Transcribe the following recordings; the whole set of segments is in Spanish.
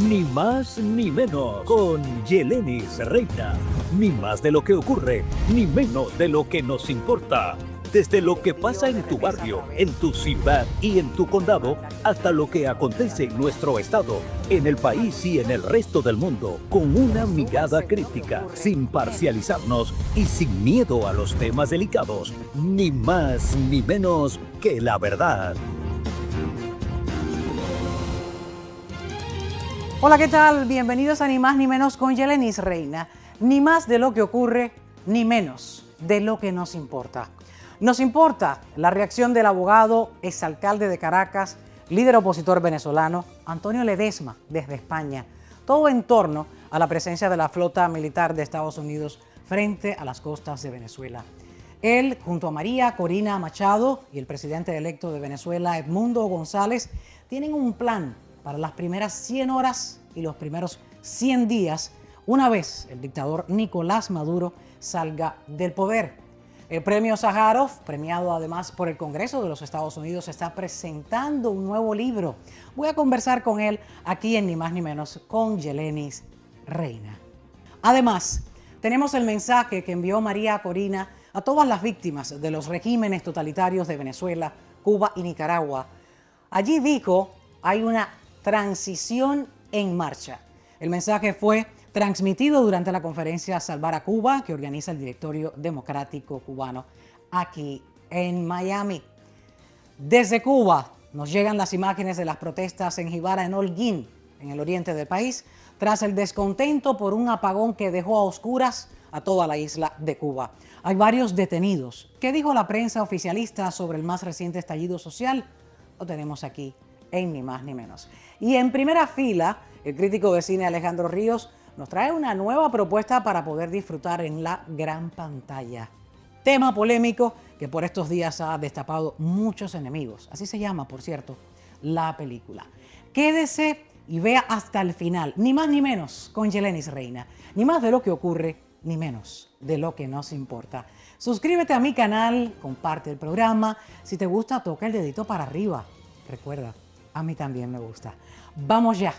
Ni más ni menos con Yelenis Reina. Ni más de lo que ocurre, ni menos de lo que nos importa. Desde lo que pasa en tu barrio, en tu ciudad y en tu condado, hasta lo que acontece en nuestro estado, en el país y en el resto del mundo, con una mirada crítica, sin parcializarnos y sin miedo a los temas delicados. Ni más ni menos que la verdad. Hola, ¿qué tal? Bienvenidos a Ni Más Ni Menos con Yelenis Reina. Ni más de lo que ocurre, ni menos de lo que nos importa. Nos importa la reacción del abogado, exalcalde de Caracas, líder opositor venezolano, Antonio Ledezma, desde España. Todo en torno a la presencia de la flota militar de Estados Unidos frente a las costas de Venezuela. Él, junto a María Corina Machado y el presidente electo de Venezuela, Edmundo González, tienen un plan para las primeras 100 horas y los primeros 100 días, una vez el dictador Nicolás Maduro salga del poder. El premio Sájarov, premiado además por el Congreso de los Estados Unidos, está presentando un nuevo libro. Voy a conversar con él aquí en Ni Más Ni Menos con Yelenis Reina. Además, tenemos el mensaje que envió María Corina a todas las víctimas de los regímenes totalitarios de Venezuela, Cuba y Nicaragua. Allí dijo, hay una transición en marcha. El mensaje fue transmitido durante la conferencia Salvar a Cuba, que organiza el Directorio Democrático Cubano aquí en Miami. Desde Cuba nos llegan las imágenes de las protestas en Jibara, en Holguín, en el oriente del país, tras el descontento por un apagón que dejó a oscuras a toda la isla de Cuba. Hay varios detenidos. ¿Qué dijo la prensa oficialista sobre el más reciente estallido social? Lo tenemos aquí en Ni Más Ni Menos. Y en primera fila, el crítico de cine Alejandro Ríos nos trae una nueva propuesta para poder disfrutar en la gran pantalla. Tema polémico que por estos días ha destapado muchos enemigos. Así se llama, por cierto, la película. Quédese y vea hasta el final. Ni más ni menos con Yelenis Reina. Ni más de lo que ocurre, ni menos de lo que nos importa. Suscríbete a mi canal, comparte el programa. Si te gusta, toca el dedito para arriba. Recuerda, a mí también me gusta. ¡Vamos ya!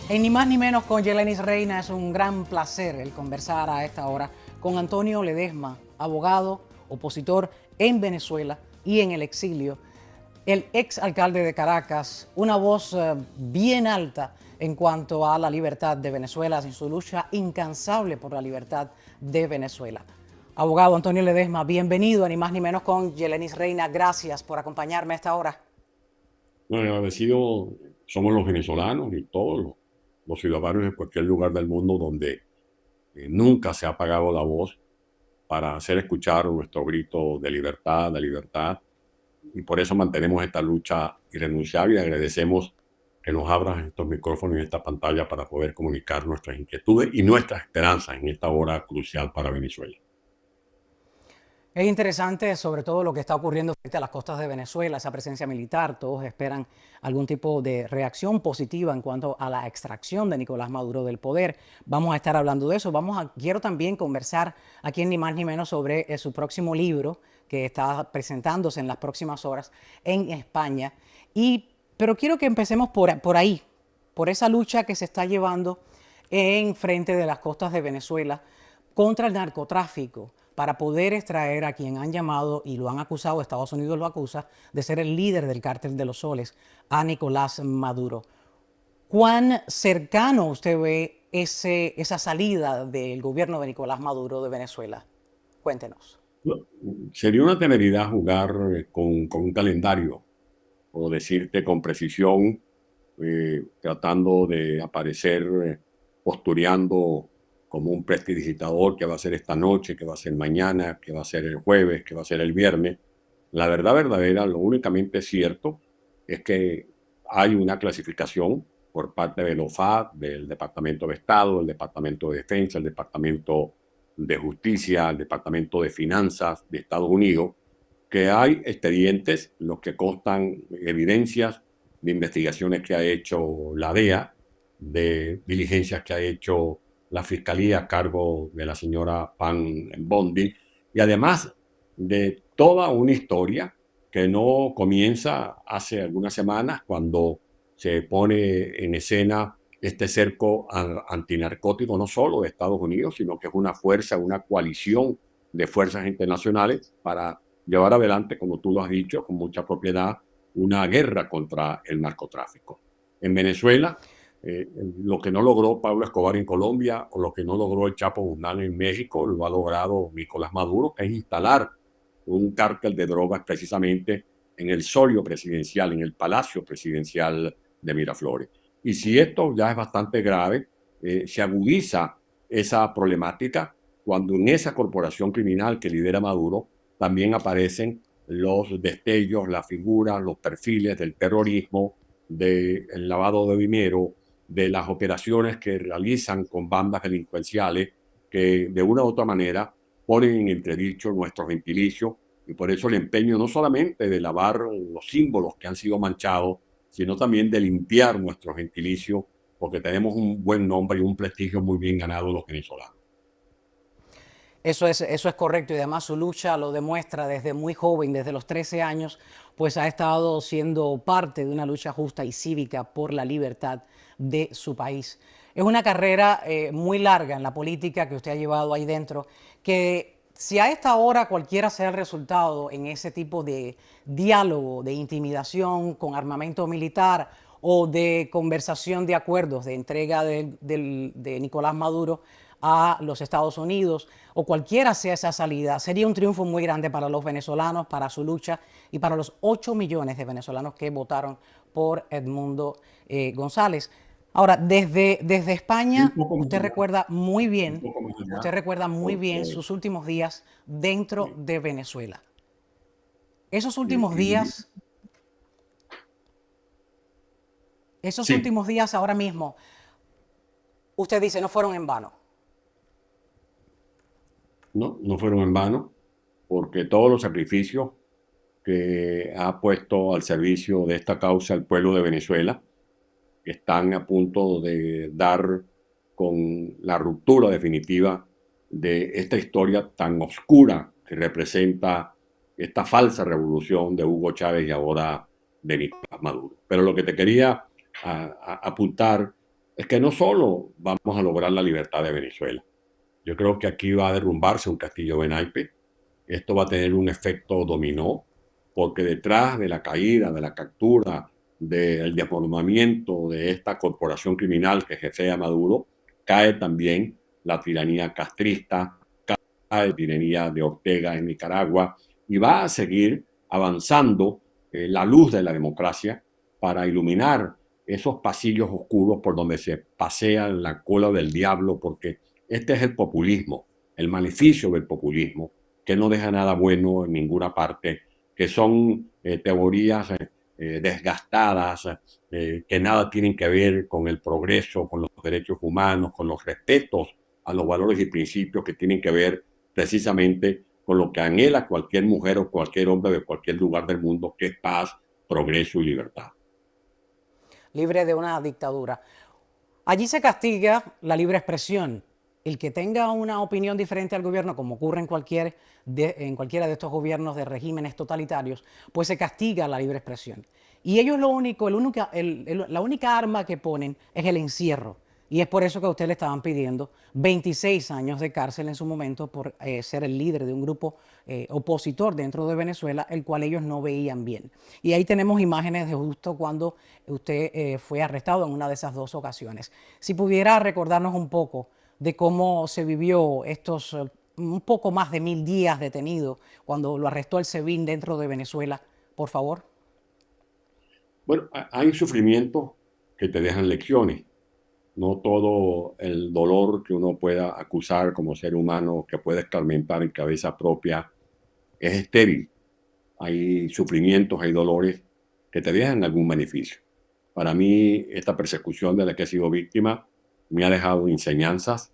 En Ni Más Ni Menos con Yelenis Reina es un gran placer el conversar a esta hora con Antonio Ledezma, abogado, opositor en Venezuela y en el exilio, el ex alcalde de Caracas, una voz bien alta en cuanto a la libertad de Venezuela, en su lucha incansable por la libertad de Venezuela. Abogado Antonio Ledezma, bienvenido a Ni Más Ni Menos con Yelenis Reina. Gracias por acompañarme a esta hora. Bueno, agradecido somos los venezolanos y todos los ciudadanos de cualquier lugar del mundo donde nunca se ha apagado la voz para hacer escuchar nuestro grito de libertad, y por eso mantenemos esta lucha irrenunciable y agradecemos que nos abran estos micrófonos y esta pantalla para poder comunicar nuestras inquietudes y nuestras esperanzas en esta hora crucial para Venezuela. Es interesante sobre todo lo que está ocurriendo frente a las costas de Venezuela, esa presencia militar. Todos esperan algún tipo de reacción positiva en cuanto a la extracción de Nicolás Maduro del poder. Vamos a estar hablando de eso. Quiero también conversar aquí en Ni Más Ni Menos sobre su próximo libro que está presentándose en las próximas horas en España. Pero quiero que empecemos por ahí, por esa lucha que se está llevando en frente de las costas de Venezuela contra el narcotráfico, para poder extraer a quien han llamado y lo han acusado, Estados Unidos lo acusa, de ser el líder del cártel de los soles, a Nicolás Maduro. ¿Cuán cercano usted ve esa salida del gobierno de Nicolás Maduro de Venezuela? Cuéntenos. Sería una temeridad jugar con un calendario o decirte con precisión, tratando de aparecer postureando como un prestidigitador que va a ser esta noche, que va a ser mañana, que va a ser el jueves, que va a ser el viernes. La verdad verdadera, lo únicamente cierto es que hay una clasificación por parte del OFAC, del Departamento de Estado, del Departamento de Defensa, el Departamento de Justicia, el Departamento de Finanzas de Estados Unidos, que hay expedientes, los que constan evidencias de investigaciones que ha hecho la DEA, de diligencias que ha hecho la Fiscalía a cargo de la señora Pam Bondi y además de toda una historia que no comienza hace algunas semanas cuando se pone en escena este cerco antinarcótico no solo de Estados Unidos, sino que es una fuerza, una coalición de fuerzas internacionales para llevar adelante, como tú lo has dicho, con mucha propiedad, una guerra contra el narcotráfico. En Venezuela, lo que no logró Pablo Escobar en Colombia o lo que no logró el Chapo Guzmán en México, lo ha logrado Nicolás Maduro, que es instalar un cártel de drogas precisamente en el solio presidencial, en el palacio presidencial de Miraflores. Y si esto ya es bastante grave, se agudiza esa problemática cuando en esa corporación criminal que lidera Maduro también aparecen los destellos, las figuras, los perfiles del terrorismo, del lavado de dinero, de las operaciones que realizan con bandas delincuenciales que de una u otra manera ponen en entredicho nuestro gentilicio, y por eso el empeño no solamente de lavar los símbolos que han sido manchados, sino también de limpiar nuestro gentilicio, porque tenemos un buen nombre y un prestigio muy bien ganado los venezolanos. Eso es correcto y además su lucha lo demuestra desde muy joven, desde los 13 años, pues ha estado siendo parte de una lucha justa y cívica por la libertad de su país. Es una carrera muy larga en la política que usted ha llevado ahí dentro, que si a esta hora cualquiera sea el resultado en ese tipo de diálogo, de intimidación con armamento militar o de conversación de acuerdos, de entrega de Nicolás Maduro a los Estados Unidos, o cualquiera sea esa salida, sería un triunfo muy grande para los venezolanos, para su lucha y para los 8 millones de venezolanos que votaron por Edmundo González. Ahora, desde España, usted recuerda muy bien, Porque sus últimos días dentro de Venezuela. Esos últimos sí, días, sí, ahora mismo, usted dice, no fueron en vano. no fueron en vano, porque todos los sacrificios que ha puesto al servicio de esta causa el pueblo de Venezuela están a punto de dar con la ruptura definitiva de esta historia tan oscura que representa esta falsa revolución de Hugo Chávez y ahora de Nicolás Maduro. Pero lo que te quería apuntar es que no solo vamos a lograr la libertad de Venezuela. Yo creo que aquí va a derrumbarse un castillo de naipe. Esto va a tener un efecto dominó, porque detrás de la caída, de la captura, del desmoronamiento de esta corporación criminal que jefea Maduro, cae también la tiranía castrista, cae la tiranía de Ortega en Nicaragua, y va a seguir avanzando la luz de la democracia para iluminar esos pasillos oscuros por donde se pasea la cola del diablo, porque este es el populismo, el maleficio del populismo, que no deja nada bueno en ninguna parte, que son teorías desgastadas, que nada tienen que ver con el progreso, con los derechos humanos, con los respetos a los valores y principios que tienen que ver precisamente con lo que anhela cualquier mujer o cualquier hombre de cualquier lugar del mundo, que es paz, progreso y libertad. Libre de una dictadura. Allí se castiga la libre expresión. El que tenga una opinión diferente al gobierno, como ocurre en cualquiera de estos gobiernos de regímenes totalitarios, pues se castiga la libre expresión. Y ellos la única arma que ponen es el encierro. Y es por eso que a usted le estaban pidiendo 26 años de cárcel en su momento por ser el líder de un grupo opositor dentro de Venezuela, el cual ellos no veían bien. Y ahí tenemos imágenes de justo cuando usted fue arrestado en una de esas dos ocasiones. Si pudiera recordarnos un poco de cómo se vivió estos un poco más de 1000 días detenido cuando lo arrestó el SEBIN dentro de Venezuela, por favor. Bueno, hay sufrimientos que te dejan lecciones. No todo el dolor que uno pueda acusar como ser humano, que puede escarmentar en cabeza propia, es estéril. Hay sufrimientos, hay dolores que te dejan algún beneficio. Para mí, esta persecución de la que he sido víctima me ha dejado enseñanzas,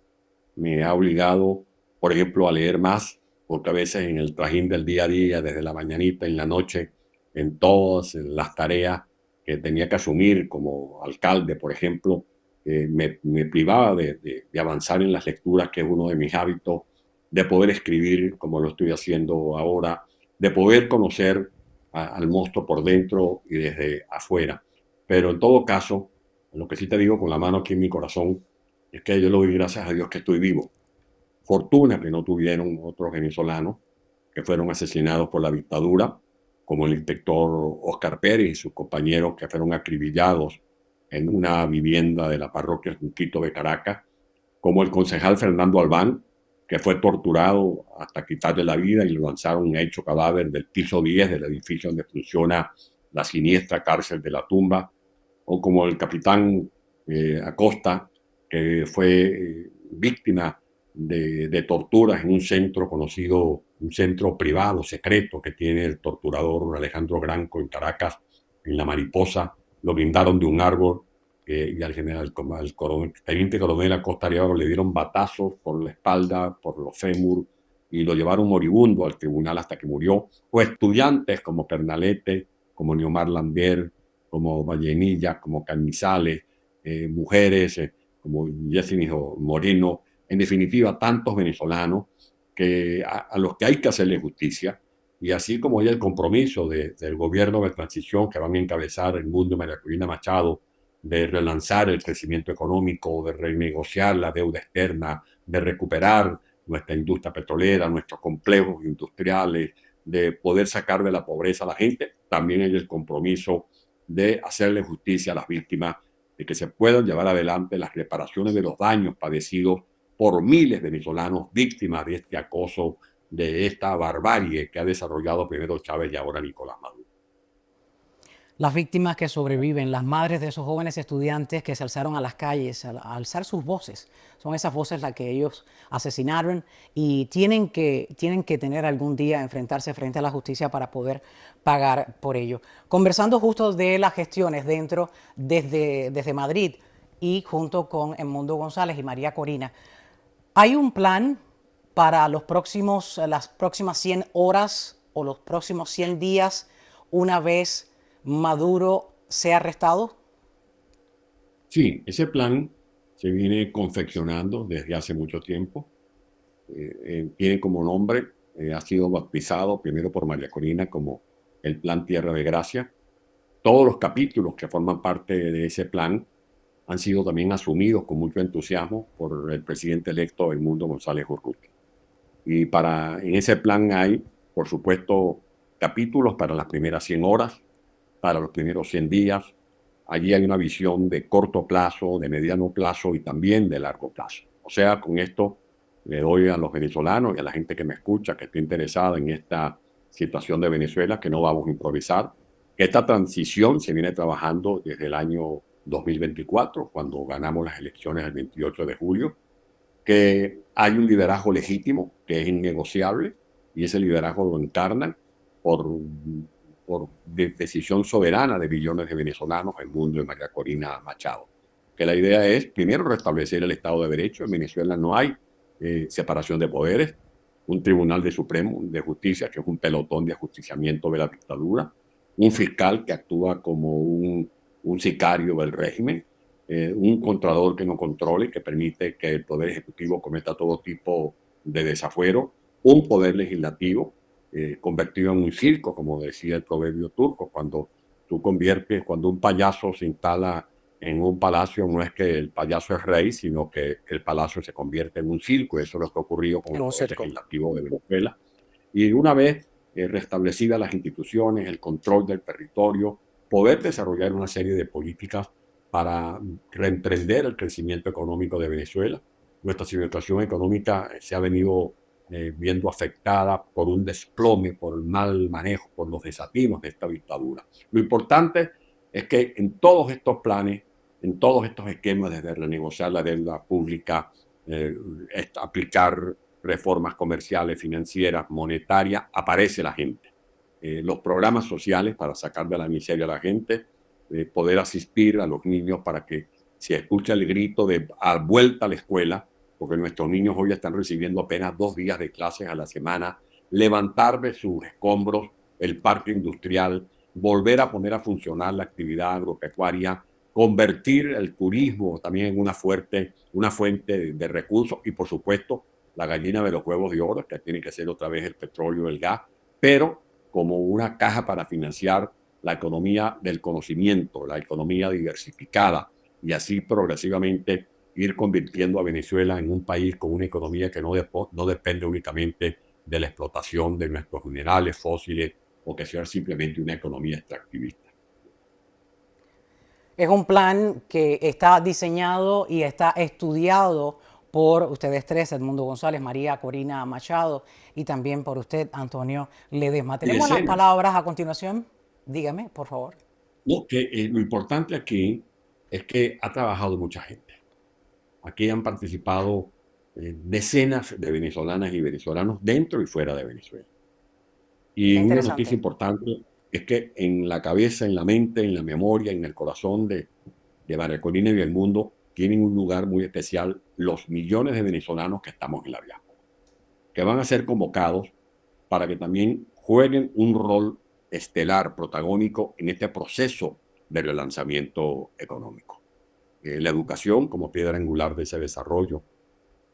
me ha obligado, por ejemplo, a leer más, porque a veces en el trajín del día a día, desde la mañanita, en la noche, en todas las tareas que tenía que asumir como alcalde, por ejemplo, me privaba de avanzar en las lecturas, que es uno de mis hábitos de poder escribir como lo estoy haciendo ahora, de poder conocer al monstruo por dentro y desde afuera. Pero en todo caso, lo que sí te digo con la mano aquí en mi corazón es que yo le doy gracias a Dios que estoy vivo. Fortuna que no tuvieron otros venezolanos que fueron asesinados por la dictadura, como el inspector Oscar Pérez y sus compañeros que fueron acribillados en una vivienda de la parroquia Junquito de Caracas, como el concejal Fernando Albán, que fue torturado hasta quitarle la vida y lo lanzaron hecho cadáver del piso 10 del edificio donde funciona la siniestra cárcel de la Tumba, o como el capitán Acosta, que fue víctima de torturas en un centro conocido, un centro privado, secreto, que tiene el torturador Alejandro Granco en Caracas, en La Mariposa. Lo blindaron de un árbol y al general, al teniente coronel Acosta Arévalo le dieron batazos por la espalda, por los fémur, y lo llevaron moribundo al tribunal hasta que murió. O estudiantes como Pernalete, como Neomar Lambert, como Vallenilla, como Canizales, mujeres como Yesenia Moreno, en definitiva, tantos venezolanos que a los que hay que hacerle justicia, y así como hay el compromiso del gobierno de transición que van a encabezar el mundo de María Corina Machado, de relanzar el crecimiento económico, de renegociar la deuda externa, de recuperar nuestra industria petrolera, nuestros complejos industriales, de poder sacar de la pobreza a la gente, también hay el compromiso de hacerle justicia a las víctimas, de que se puedan llevar adelante las reparaciones de los daños padecidos por miles de venezolanos víctimas de este acoso, de esta barbarie que ha desarrollado primero Chávez y ahora Nicolás Maduro. Las víctimas que sobreviven, las madres de esos jóvenes estudiantes que se alzaron a las calles, a alzar sus voces, son esas voces las que ellos asesinaron y tienen que tener algún día enfrentarse frente a la justicia para poder pagar por ello. Conversando justo de las gestiones desde Madrid y junto con Edmundo González y María Corina, ¿hay un plan para las próximas 100 horas o los próximos 100 días una vez Maduro sea arrestado? Sí, ese plan se viene confeccionando desde hace mucho tiempo. Tiene como nombre, ha sido bautizado primero por María Corina como el Plan Tierra de Gracia. Todos los capítulos que forman parte de ese plan han sido también asumidos con mucho entusiasmo por el presidente electo Edmundo González Urrutia. Y en ese plan hay, por supuesto, capítulos para las primeras 100 horas, para los primeros 100 días. Allí hay una visión de corto plazo, de mediano plazo y también de largo plazo. O sea, con esto le doy a los venezolanos y a la gente que me escucha, que esté interesada en esta situación de Venezuela, que no vamos a improvisar, que esta transición se viene trabajando desde el año 2024, cuando ganamos las elecciones el 28 de julio, que hay un liderazgo legítimo, que es innegociable, y ese liderazgo lo encarnan por decisión soberana de billones de venezolanos, el mundo de María Corina Machado. Que la idea es, primero, restablecer el Estado de Derecho. En Venezuela no hay separación de poderes, un tribunal de Supremo de Justicia, que es un pelotón de ajusticiamiento de la dictadura, un fiscal que actúa como un sicario del régimen, un contralor que no controle, que permite que el Poder Ejecutivo cometa todo tipo de desafuero, un poder legislativo convertido en un circo, como decía el proverbio turco, cuando un payaso se instala en un palacio, no es que el payaso es rey, sino que el palacio se convierte en un circo. Eso es lo que ha ocurrido con el Poder Legislativo de Venezuela. Y una vez restablecidas las instituciones, el control del territorio, poder desarrollar una serie de políticas para reemprender el crecimiento económico de Venezuela. Nuestra situación económica se ha venido viendo afectada por un desplome, por el mal manejo, por los desatinos de esta dictadura. Lo importante es que en todos estos planes, en todos estos esquemas, desde renegociar la deuda pública, aplicar reformas comerciales, financieras, monetarias, aparece la gente. Los programas sociales para sacar de la miseria a la gente, poder asistir a los niños para que se escuche el grito de vuelta a la escuela, porque nuestros niños hoy están recibiendo apenas 2 días de clases a la semana, levantar de sus escombros el parque industrial, volver a poner a funcionar la actividad agropecuaria, convertir el turismo también en una fuente de recursos y, por supuesto, la gallina de los huevos de oro, que tiene que ser otra vez el petróleo, el gas, pero como una caja para financiar la economía del conocimiento, la economía diversificada, y así progresivamente ir convirtiendo a Venezuela en un país con una economía que no depende únicamente de la explotación de nuestros minerales fósiles o que sea simplemente una economía extractivista. Es un plan que está diseñado y está estudiado por ustedes tres, Edmundo González, María Corina Machado, y también por usted, Antonio Ledesma. Y Tenemos las decenas. palabras a continuación. Dígame, por favor. No, que lo importante aquí es que ha trabajado mucha gente. Aquí han participado decenas de venezolanas y venezolanos dentro y fuera de Venezuela. Qué Y una noticia interesante. importante es que en la cabeza, en la mente, en la memoria, en el corazón de María Corina y del mundo, tienen un lugar muy especial los millones de venezolanos que estamos en la diáspora, que van a ser convocados para que también jueguen un rol estelar, protagónico en este proceso de relanzamiento económico. La educación como piedra angular de ese desarrollo,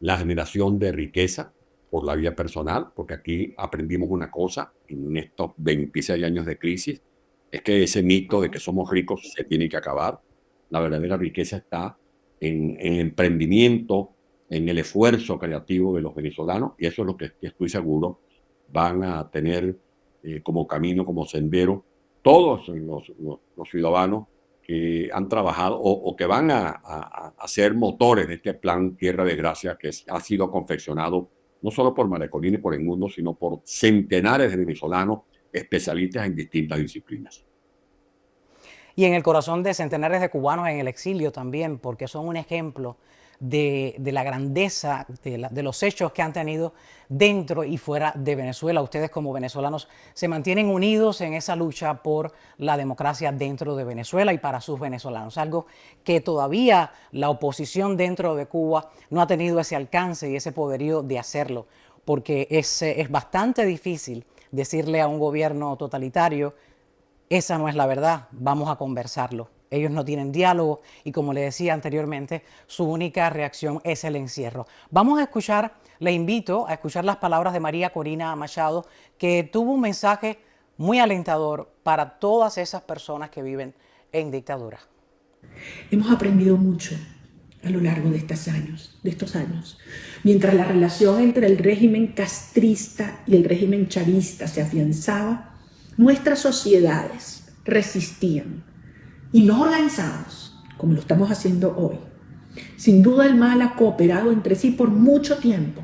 la generación de riqueza por la vía personal, porque aquí aprendimos una cosa en estos 26 años de crisis, es que ese mito de que somos ricos se tiene que acabar. La verdadera riqueza está en el emprendimiento, en el esfuerzo creativo de los venezolanos, y eso es lo que estoy seguro van a tener como camino, como sendero, todos los ciudadanos que han trabajado o que van a ser motores de este plan Tierra de Gracia que ha sido confeccionado no solo por María Corina y por el mundo, sino por centenares de venezolanos especialistas en distintas disciplinas. Y en el corazón de centenares de cubanos en el exilio también, porque son un ejemplo de la grandeza de los hechos que han tenido dentro y fuera de Venezuela. Ustedes como venezolanos se mantienen unidos en esa lucha por la democracia dentro de Venezuela y para sus venezolanos, algo que todavía la oposición dentro de Cuba no ha tenido ese alcance y ese poderío de hacerlo, porque es bastante difícil decirle a un gobierno totalitario: esa no es la verdad, vamos a conversarlo. Ellos no tienen diálogo y, como le decía anteriormente, su única reacción es el encierro. Vamos a escuchar, le invito a escuchar las palabras de María Corina Machado, que tuvo un mensaje muy alentador para todas esas personas que viven en dictadura. Hemos aprendido mucho a lo largo de estos años. Mientras la relación entre el régimen castrista y el régimen chavista se afianzaba, nuestras sociedades resistían, y no organizados, como lo estamos haciendo hoy. Sin duda el mal ha cooperado entre sí por mucho tiempo,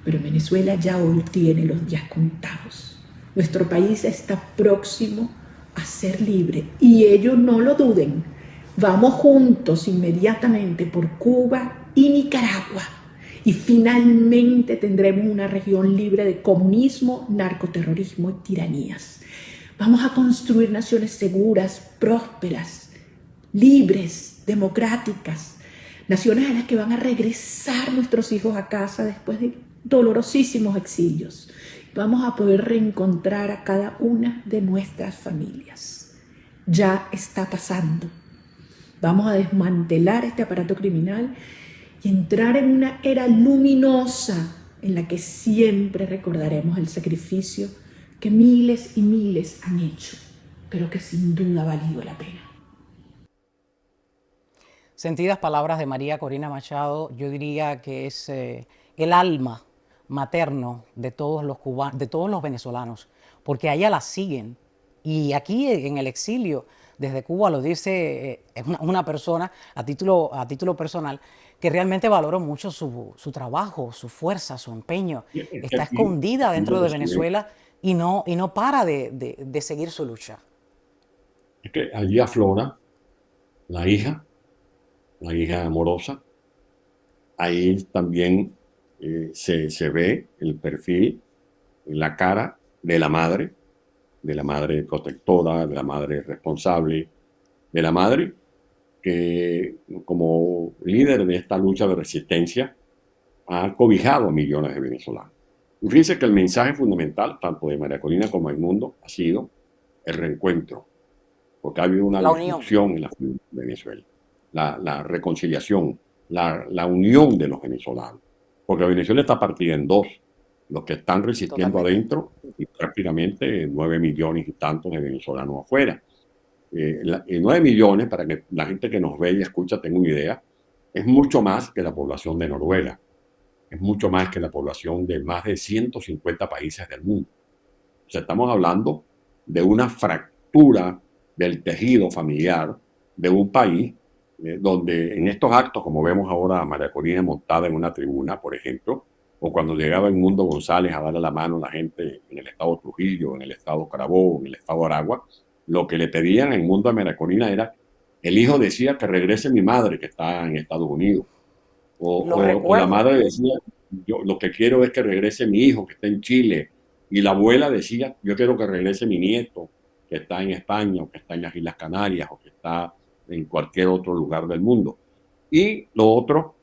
pero Venezuela ya hoy tiene los días contados. Nuestro país está próximo a ser libre, y ellos no lo duden. Vamos juntos inmediatamente por Cuba y Nicaragua, y finalmente tendremos una región libre de comunismo, narcoterrorismo y tiranías. Vamos a construir naciones seguras, prósperas, libres, democráticas, naciones a las que van a regresar nuestros hijos a casa después de dolorosísimos exilios. Vamos a poder reencontrar a cada una de nuestras familias. Ya está pasando. Vamos a desmantelar este aparato criminal y entrar en una era luminosa en la que siempre recordaremos el sacrificio que miles y miles han hecho, pero que sin duda ha valido la pena. Sentidas palabras de María Corina Machado, yo diría que es el alma materno de todos los cubanos, de todos los venezolanos, porque a ella la siguen. Y aquí en el exilio, desde Cuba, lo dice una persona a título personal, que realmente valoro mucho su trabajo, su fuerza, su empeño. Está escondida dentro de Venezuela y no para de seguir su lucha. Es que allí aflora la hija amorosa. Ahí también se ve el perfil, la cara de la madre protectora, de la madre responsable, de la madre que como líder de esta lucha de resistencia ha cobijado a millones de venezolanos. Y fíjense que el mensaje fundamental, tanto de María Corina como del mundo, ha sido el reencuentro, porque ha habido una disrupción en la Venezuela, la reconciliación, la unión de los venezolanos. porque Venezuela está partida en dos, los que están resistiendo Totalmente. adentro y prácticamente 9 millones y tantos de venezolanos afuera. 9 millones, para que la gente que nos ve y escucha tenga una idea, es mucho más que la población de Noruega, es mucho más que la población de más de 150 países del mundo. O sea, estamos hablando de una fractura del tejido familiar de un país donde en estos actos, como vemos ahora a María Corina montada en una tribuna, por ejemplo, o cuando llegaba el Mundo González a darle la mano a la gente en el estado Trujillo, en el estado Carabobo, en el estado Aragua, lo que le pedían en el Mundo a María Corina era, el hijo decía que regrese mi madre que está en Estados Unidos, Lo o la recuerdo. madre decía, yo lo que quiero es que regrese mi hijo que está en Chile, y la abuela decía, yo quiero que regrese mi nieto que está en España, o que está en las Islas Canarias, o que está en cualquier otro lugar del mundo. Y lo otro,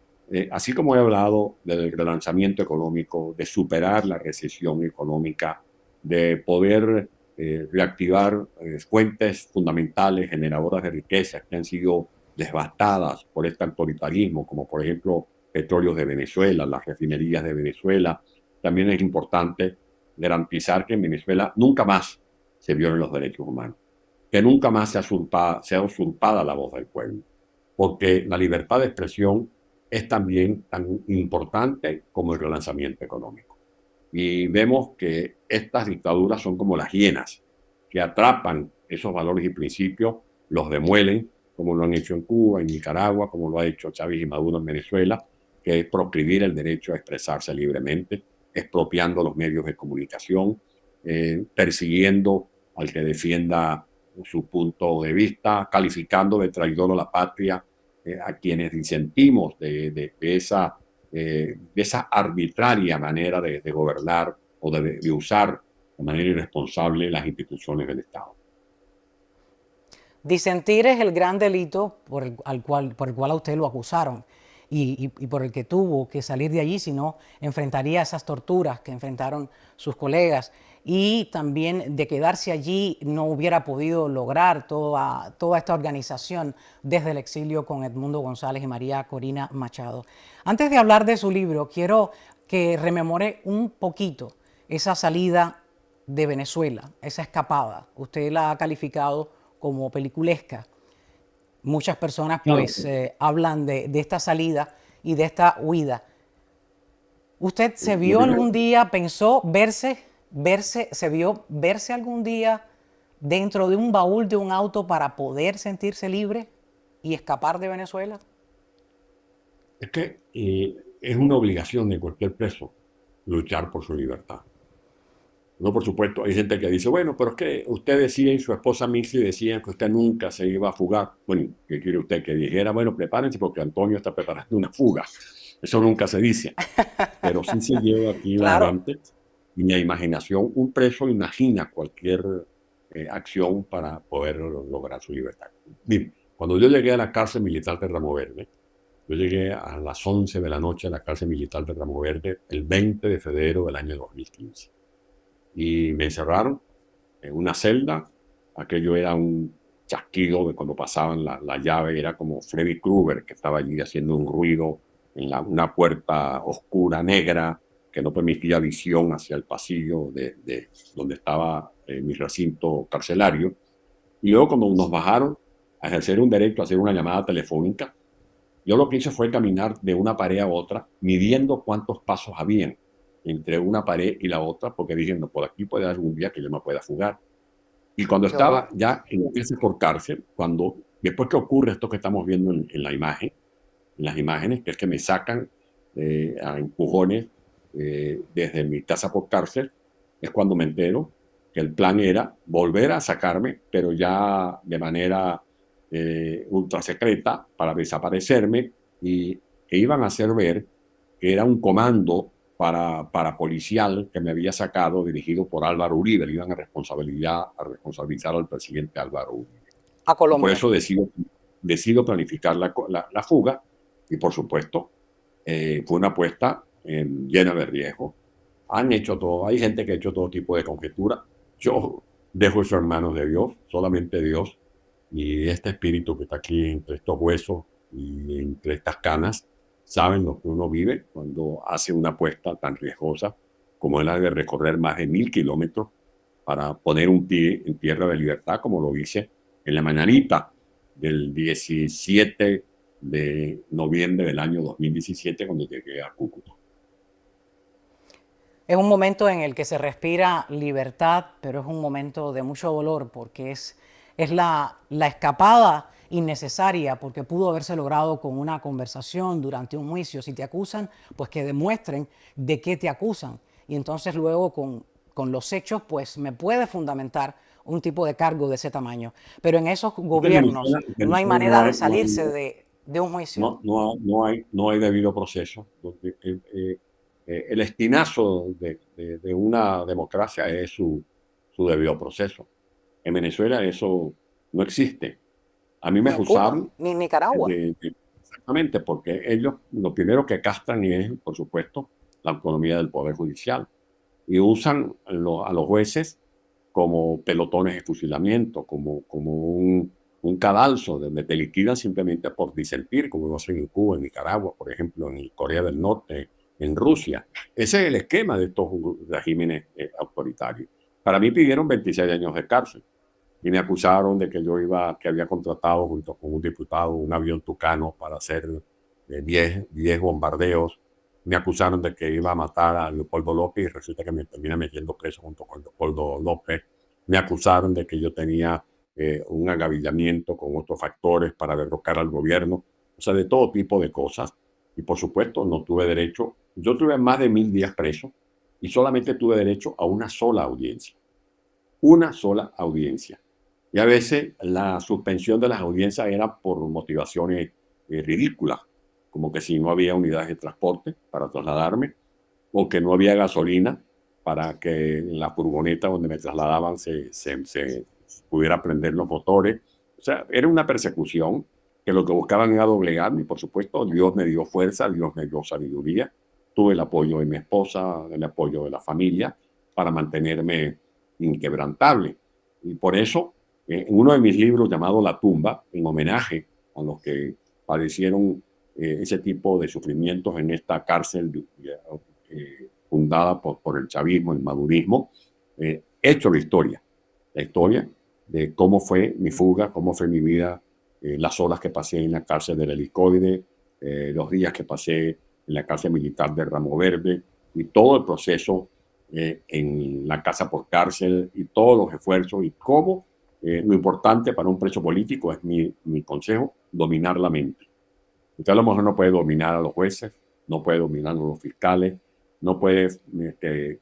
así como he hablado del relanzamiento económico, de superar la recesión económica, de poder reactivar fuentes fundamentales generadoras de riqueza que han sido devastadas por este autoritarismo, como por ejemplo petróleos de Venezuela, las refinerías de Venezuela. También es importante garantizar que en Venezuela nunca más se violen los derechos humanos, que nunca más sea usurpada la voz del pueblo, porque la libertad de expresión es también tan importante como el relanzamiento económico. Y vemos que estas dictaduras son como las hienas, que atrapan esos valores y principios, los demuelen, como lo han hecho en Cuba, en Nicaragua, como lo ha hecho Chávez y Maduro en Venezuela, que es proscribir el derecho a expresarse libremente, expropiando los medios de comunicación, persiguiendo al que defienda su punto de vista, calificando de traidor a la patria a quienes disentimos de esa arbitraria manera de gobernar o de usar de manera irresponsable las instituciones del Estado. Disentir es el gran delito por el cual a usted lo acusaron y por el que tuvo que salir de allí, si no enfrentaría esas torturas que enfrentaron sus colegas, y también de quedarse allí no hubiera podido lograr toda esta organización desde el exilio con Edmundo González y María Corina Machado. Antes de hablar de su libro, quiero que rememore un poquito esa salida de Venezuela, esa escapada. Usted la ha calificado como peliculesca. Muchas personas Claro. pues hablan de esta salida y de esta huida. ¿Usted se Lo vio primero, algún día, pensó se vio verse algún día dentro de un baúl de un auto para poder sentirse libre y escapar de Venezuela? es que es una obligación de cualquier preso luchar por su libertad. No, por supuesto, hay gente que dice, bueno, pero es que usted decía y su esposa Mixi decían que usted nunca se iba a fugar. Bueno, ¿qué quiere usted que dijera? Bueno, prepárense porque Antonio está preparando una fuga. Eso nunca se dice, pero sí se lleva aquí Claro. adelante. Y mi imaginación, un preso imagina cualquier acción para poder lograr su libertad. Bien, cuando yo llegué a la cárcel militar de Ramo Verde, yo llegué a las 11 de la noche a la cárcel militar de Ramo Verde el 20 de febrero del año 2015. Y me encerraron en una celda. Aquello era un chasquido de cuando pasaban la llave, era como Freddy Krueger que estaba allí haciendo un ruido en una puerta oscura, negra, que no permitía visión hacia el pasillo de donde estaba mi recinto carcelario. Y luego cuando nos bajaron a ejercer un derecho a hacer una llamada telefónica, yo lo que hice fue caminar de una pared a otra, midiendo cuántos pasos habían entre una pared y la otra, porque dije, no, por aquí puede haber algún día que yo me pueda fugar. Y cuando Qué horror. estaba ya en cárcel por cárcel, después que ocurre esto que estamos viendo en la imagen, en las imágenes, que es que me sacan a empujones desde mi casa por cárcel, es cuando me entero que el plan era volver a sacarme, pero ya de manera ultra secreta para desaparecerme, y que iban a hacer ver que era un comando para policial que me había sacado dirigido por Álvaro Uribe. Le iban a responsabilizar al presidente Álvaro Uribe. A Y por Colombia. eso decido planificar la fuga, y por supuesto fue una apuesta llena de riesgo. Han hecho todo, hay gente que ha hecho todo tipo de conjetura. Yo dejo eso en manos de Dios, solamente Dios, y este espíritu que está aquí entre estos huesos y entre estas canas saben lo que uno vive cuando hace una apuesta tan riesgosa como es la de recorrer más de 1000 kilómetros para poner un pie en tierra de libertad, como lo hice en la mañanita del 17 de noviembre del año 2017 cuando llegué a Cúcuta. Es un momento en el que se respira libertad, pero es un momento de mucho dolor porque es la escapada innecesaria, porque pudo haberse logrado con una conversación durante un juicio. Si te acusan, pues que demuestren de qué te acusan. Y entonces luego con los hechos, pues me puede fundamentar un tipo de cargo de ese tamaño. Pero en esos gobiernos no hay manera de salirse de un juicio. No hay debido proceso. El espinazo de una democracia es su debido proceso. En Venezuela eso no existe. A mí me Ni en Cuba, acusaron ni en Nicaragua. exactamente porque ellos lo primero que castran es, por supuesto, la autonomía del Poder Judicial y usan a los jueces como pelotones de fusilamiento, como un cadalso donde te liquidan simplemente por disentir, como lo hacen en Cuba, en Nicaragua, por ejemplo, en Corea del Norte, en Rusia. Ese es el esquema de estos regímenes autoritarios. Para mí pidieron 26 años de cárcel y me acusaron de que había contratado junto con un diputado un avión Tucano para hacer 10 bombardeos. Me acusaron de que iba a matar a Leopoldo López y resulta que me termina metiendo preso junto con Leopoldo López. Me acusaron de que yo tenía un agavillamiento con otros factores para derrocar al gobierno, o sea, de todo tipo de cosas. Y por supuesto no tuve derecho, yo tuve más de 1000 días preso y solamente tuve derecho a una sola audiencia. Una sola audiencia. Y a veces la suspensión de las audiencias era por motivaciones ridículas, como que si no había unidades de transporte para trasladarme, o que no había gasolina para que en la furgoneta donde me trasladaban se pudiera prender los motores. O sea, era una persecución que lo que buscaban era doblegarme y por supuesto Dios me dio fuerza, Dios me dio sabiduría, tuve el apoyo de mi esposa, el apoyo de la familia para mantenerme inquebrantable. Y por eso, en uno de mis libros llamado La tumba, en homenaje a los que padecieron ese tipo de sufrimientos en esta cárcel fundada por el chavismo, el madurismo, he hecho la historia de cómo fue mi fuga, cómo fue mi vida, las horas que pasé en la cárcel del Helicóide, los días que pasé en la cárcel militar de Ramo Verde y todo el proceso en la casa por cárcel y todos los esfuerzos y cómo lo importante para un preso político es mi consejo, dominar la mente. Usted a lo mejor no puede dominar a los jueces, no puede dominar a los fiscales, no puede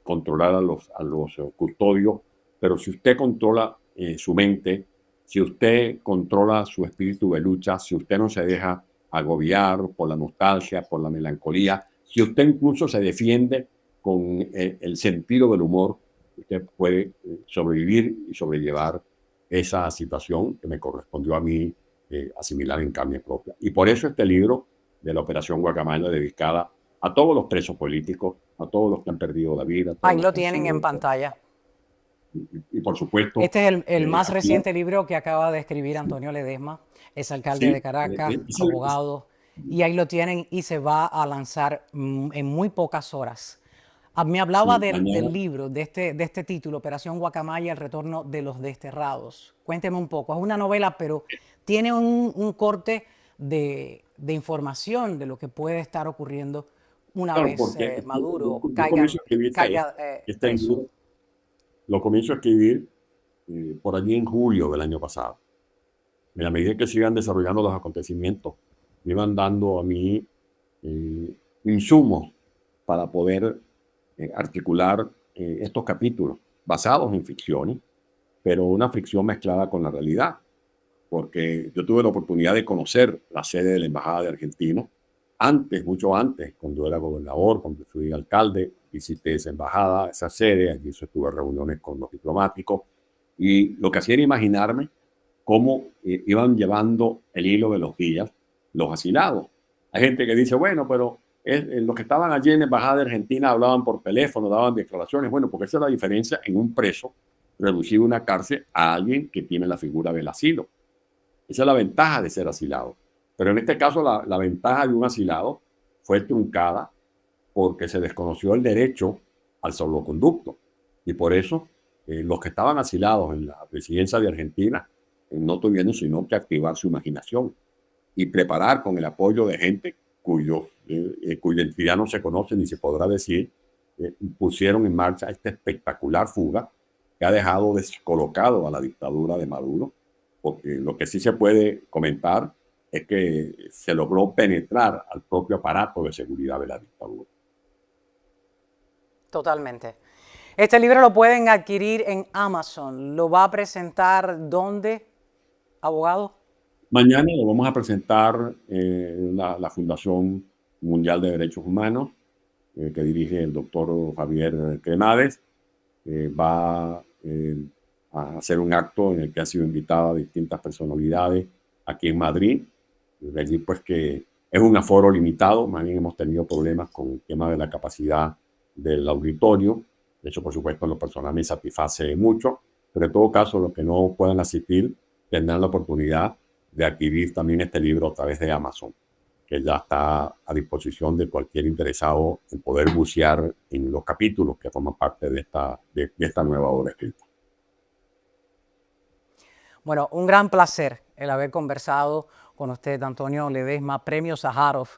controlar a los custodios, pero si usted controla su mente, si usted controla su espíritu de lucha, si usted no se deja agobiar por la nostalgia, por la melancolía, si usted incluso se defiende con el sentido del humor, usted puede sobrevivir y sobrellevar esa situación que me correspondió a mí asimilar en carne propia. Y por eso este libro de la Operación Guacamaya dedicada a todos los presos políticos, a todos los que han perdido la vida. Ahí lo tienen en pantalla. Y por supuesto... Este es el más reciente libro que acaba de escribir Antonio Ledesma, es alcalde de Caracas, abogado, y ahí lo tienen y se va a lanzar en muy pocas horas. Me hablaba del libro, de este título, Operación Guacamaya, el retorno de los desterrados. Cuénteme un poco, es una novela, pero tiene un corte de información de lo que puede estar ocurriendo una vez Maduro caiga preso. Lo comienzo a escribir por allí en julio del año pasado. En la medida que se iban desarrollando los acontecimientos, me iban dando a mí insumos para poder articular estos capítulos basados en ficciones, pero una ficción mezclada con la realidad, porque yo tuve la oportunidad de conocer la sede de la Embajada de Argentina antes, mucho antes, cuando era gobernador, cuando fui alcalde, visité esa embajada, esa sede, allí tuve reuniones con los diplomáticos y lo que hacía era imaginarme cómo iban llevando el hilo de los días los asilados. Hay gente que dice, bueno, pero los que estaban allí en la Embajada de Argentina hablaban por teléfono, daban declaraciones. Bueno, porque esa es la diferencia en un preso reducido a una cárcel a alguien que tiene la figura del asilo. Esa es la ventaja de ser asilado. Pero en este caso la ventaja de un asilado fue truncada porque se desconoció el derecho al salvoconducto. Y por eso los que estaban asilados en la presidencia de Argentina no tuvieron sino que activar su imaginación y preparar con el apoyo de gente cuya identidad no se conoce ni se podrá decir, pusieron en marcha esta espectacular fuga que ha dejado descolocado a la dictadura de Maduro, porque lo que sí se puede comentar es que se logró penetrar al propio aparato de seguridad de la dictadura. Totalmente. Este libro lo pueden adquirir en Amazon. ¿Lo va a presentar dónde, abogado? Mañana lo vamos a presentar en la Fundación Mundial de Derechos Humanos, que dirige el doctor Javier Cremades. Va a hacer un acto en el que han sido invitadas distintas personalidades aquí en Madrid. De allí, pues, que es un aforo limitado. Más bien hemos tenido problemas con el tema de la capacidad del auditorio. De hecho, por supuesto, en lo personal me satisface mucho, pero en todo caso, los que no puedan asistir tendrán la oportunidad de adquirir también este libro a través de Amazon, que ya está a disposición de cualquier interesado en poder bucear en los capítulos que forman parte de esta nueva obra escrita. Bueno, un gran placer el haber conversado con usted, Antonio Ledesma, Premio Sájarov,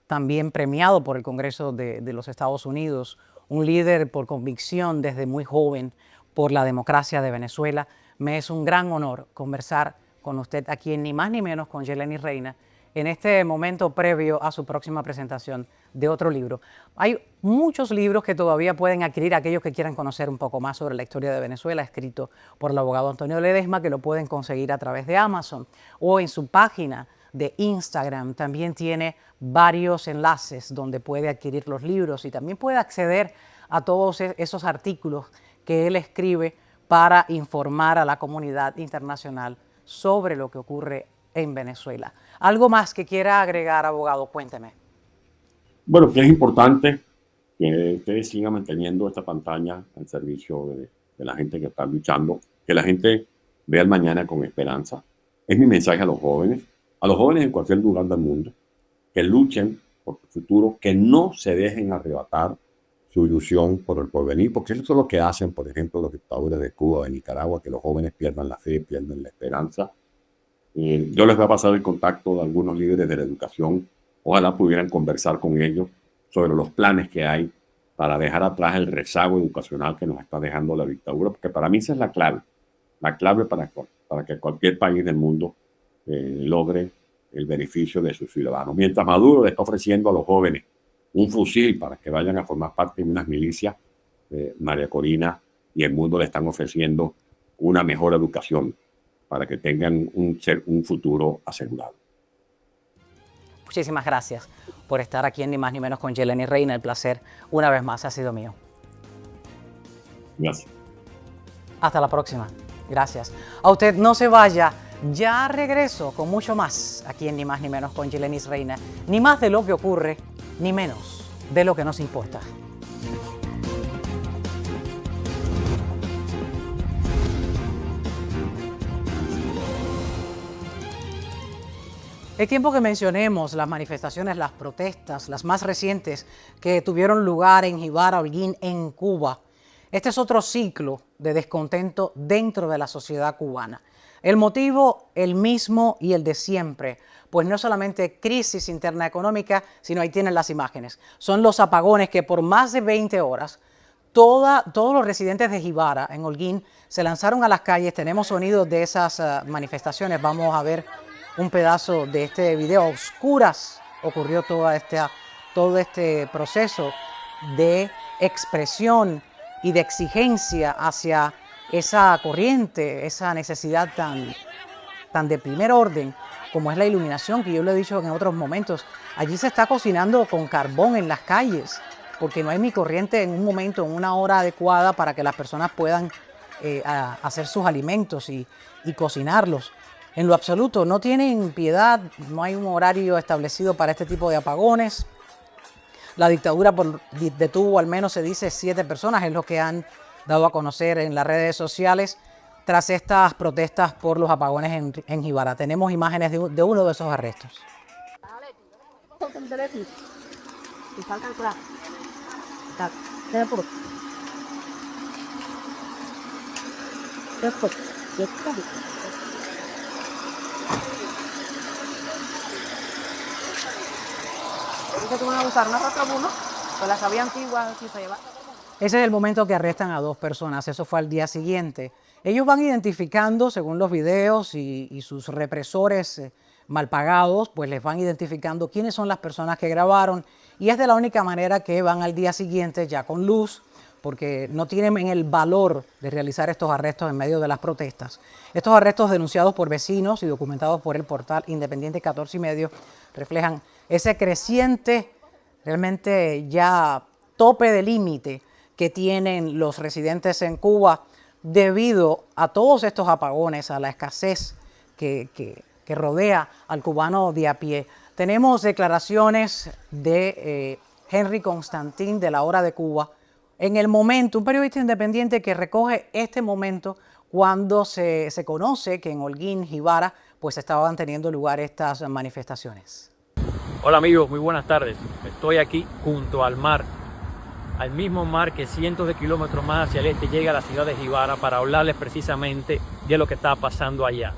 también premiado por el Congreso de los Estados Unidos, un líder por convicción desde muy joven por la democracia de Venezuela. Me es un gran honor conversar con usted aquí en Ni Más Ni Menos con Yelenis Reina en este momento previo a su próxima presentación de otro libro. Hay muchos libros que todavía pueden adquirir aquellos que quieran conocer un poco más sobre la historia de Venezuela, escrito por el abogado Antonio Ledesma, que lo pueden conseguir a través de Amazon o en su página de Instagram. También tiene varios enlaces donde puede adquirir los libros y también puede acceder a todos esos artículos que él escribe para informar a la comunidad internacional sobre lo que ocurre en Venezuela. ¿Algo más que quiera agregar, abogado? Cuénteme. Bueno, que es importante que ustedes sigan manteniendo esta pantalla al servicio de la gente que está luchando, que la gente vea el mañana con esperanza. Es mi mensaje a los jóvenes en cualquier lugar del mundo, que luchen por su futuro, que no se dejen arrebatar su ilusión por el porvenir, porque eso es lo que hacen, por ejemplo, los dictadores de Cuba, de Nicaragua, que los jóvenes pierdan la fe, pierden la esperanza. Yo les voy a pasar el contacto de algunos líderes de la educación. Ojalá pudieran conversar con ellos sobre los planes que hay para dejar atrás el rezago educacional que nos está dejando la dictadura, porque para mí esa es la clave para que cualquier país del mundo logre el beneficio de sus ciudadanos. Mientras Maduro le está ofreciendo a los jóvenes un fusil para que vayan a formar parte de unas milicias, María Corina y el mundo le están ofreciendo una mejor educación para que tengan un futuro asegurado. Muchísimas gracias por estar aquí en Ni Más Ni Menos con Yelenis Reina. El placer, una vez más, ha sido mío. Gracias. Hasta la próxima. Gracias. A usted no se vaya. Ya regreso con mucho más aquí en Ni Más Ni Menos con Yelenis Reina. Ni más de lo que ocurre, ni menos de lo que nos importa. Es tiempo que mencionemos las manifestaciones, las protestas, las más recientes que tuvieron lugar en Jibara, Holguín, en Cuba. Este es otro ciclo de descontento dentro de la sociedad cubana. El motivo, el mismo y el de siempre, pues no solamente crisis interna económica, sino ahí tienen las imágenes. Son los apagones que por más de 20 horas todos los residentes de Jibara, en Holguín, se lanzaron a las calles. Tenemos sonidos de esas manifestaciones. Vamos a ver un pedazo de este video. A oscuras ocurrió todo este proceso de expresión y de exigencia hacia esa corriente, esa necesidad tan de primer orden como es la iluminación, que yo lo he dicho en otros momentos. Allí se está cocinando con carbón en las calles porque no hay ni corriente en un momento, en una hora adecuada para que las personas puedan hacer sus alimentos y cocinarlos. En lo absoluto, no tienen piedad, no hay un horario establecido para este tipo de apagones. La dictadura detuvo, al menos se dice, 7 personas, es lo que han dado a conocer en las redes sociales tras estas protestas por los apagones en Jibara. Tenemos imágenes de uno de esos arrestos. Ese es el momento que arrestan a 2 personas, eso fue al día siguiente. Ellos van identificando, según los videos y sus represores mal pagados, pues les van identificando quiénes son las personas que grabaron y es de la única manera que van al día siguiente ya con luz, porque no tienen el valor de realizar estos arrestos en medio de las protestas. Estos arrestos denunciados por vecinos y documentados por el portal Independiente 14 y medio reflejan ese creciente, realmente ya tope de límite que tienen los residentes en Cuba debido a todos estos apagones, a la escasez que rodea al cubano de a pie. Tenemos declaraciones de Henry Constantin de La Hora de Cuba, en el momento, un periodista independiente que recoge este momento cuando se conoce que en Holguín, Jibara, pues estaban teniendo lugar estas manifestaciones. Hola amigos, muy buenas tardes. Estoy aquí junto al mar, al mismo mar que cientos de kilómetros más hacia el este llega a la ciudad de Jibara para hablarles precisamente de lo que está pasando allá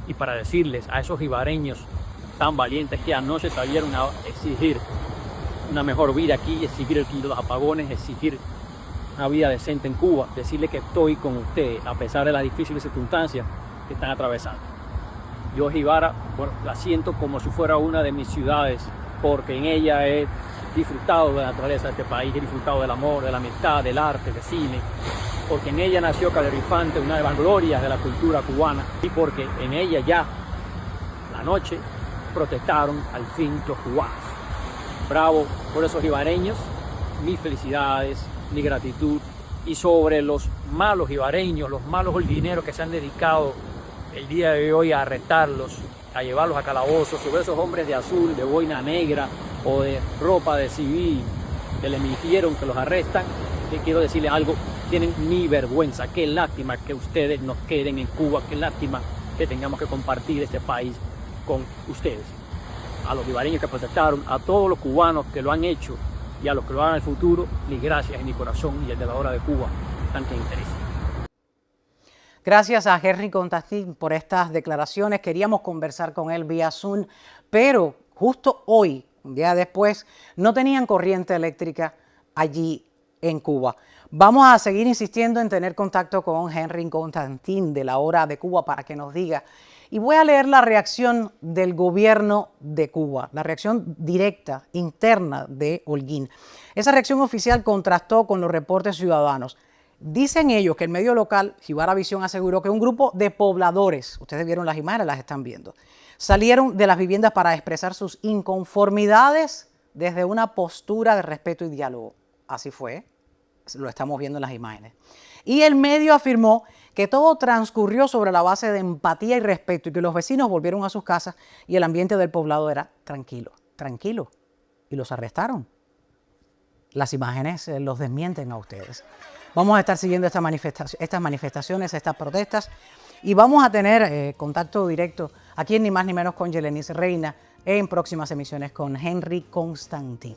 y para decirles a esos jibareños tan valientes que anoche salieron a exigir una mejor vida aquí, exigir el fin de los apagones, exigir una vida decente en Cuba, decirles que estoy con ustedes a pesar de las difíciles circunstancias que están atravesando. Yo Jibara, bueno, la siento como si fuera una de mis ciudades, porque en ella he disfrutado de la naturaleza de este país, he disfrutado del amor, de la amistad, del arte, del cine, porque en ella nació Calero Infante, una de las glorias de la cultura cubana, y porque en ella ya, la noche, protestaron al fin los cubanos. Bravo por esos jibareños, mis felicidades, mi gratitud, y sobre los malos jibareños, los malos holguineros que se han dedicado el día de hoy a arrestarlos, a llevarlos a calabozos, sobre esos hombres de azul, de boina negra o de ropa de civil que le mintieron, que los arrestan, que quiero decirles algo, tienen mi vergüenza, qué lástima que ustedes nos queden en Cuba, qué lástima que tengamos que compartir este país con ustedes. A los ibareños que protestaron, a todos los cubanos que lo han hecho y a los que lo hagan en el futuro, mis gracias en mi corazón y el de La Hora de Cuba, tanto interés. Gracias a Henry Constantin por estas declaraciones. Queríamos conversar con él vía Zoom, pero justo hoy, un día después, no tenían corriente eléctrica allí en Cuba. Vamos a seguir insistiendo en tener contacto con Henry Constantin de La Hora de Cuba para que nos diga. Y voy a leer la reacción del gobierno de Cuba, la reacción directa, interna de Holguín. Esa reacción oficial contrastó con los reportes ciudadanos. Dicen ellos que el medio local, Jibara Visión, aseguró que un grupo de pobladores, ustedes vieron las imágenes, las están viendo, salieron de las viviendas para expresar sus inconformidades desde una postura de respeto y diálogo. Así fue, lo estamos viendo en las imágenes. Y el medio afirmó que todo transcurrió sobre la base de empatía y respeto y que los vecinos volvieron a sus casas y el ambiente del poblado era tranquilo, tranquilo. Y los arrestaron. Las imágenes los desmienten a ustedes. Vamos a estar siguiendo estas manifestaciones, estas protestas, y vamos a tener contacto directo aquí en Ni Más Ni Menos con Yelenis Reina en próximas emisiones con Henry Constantin.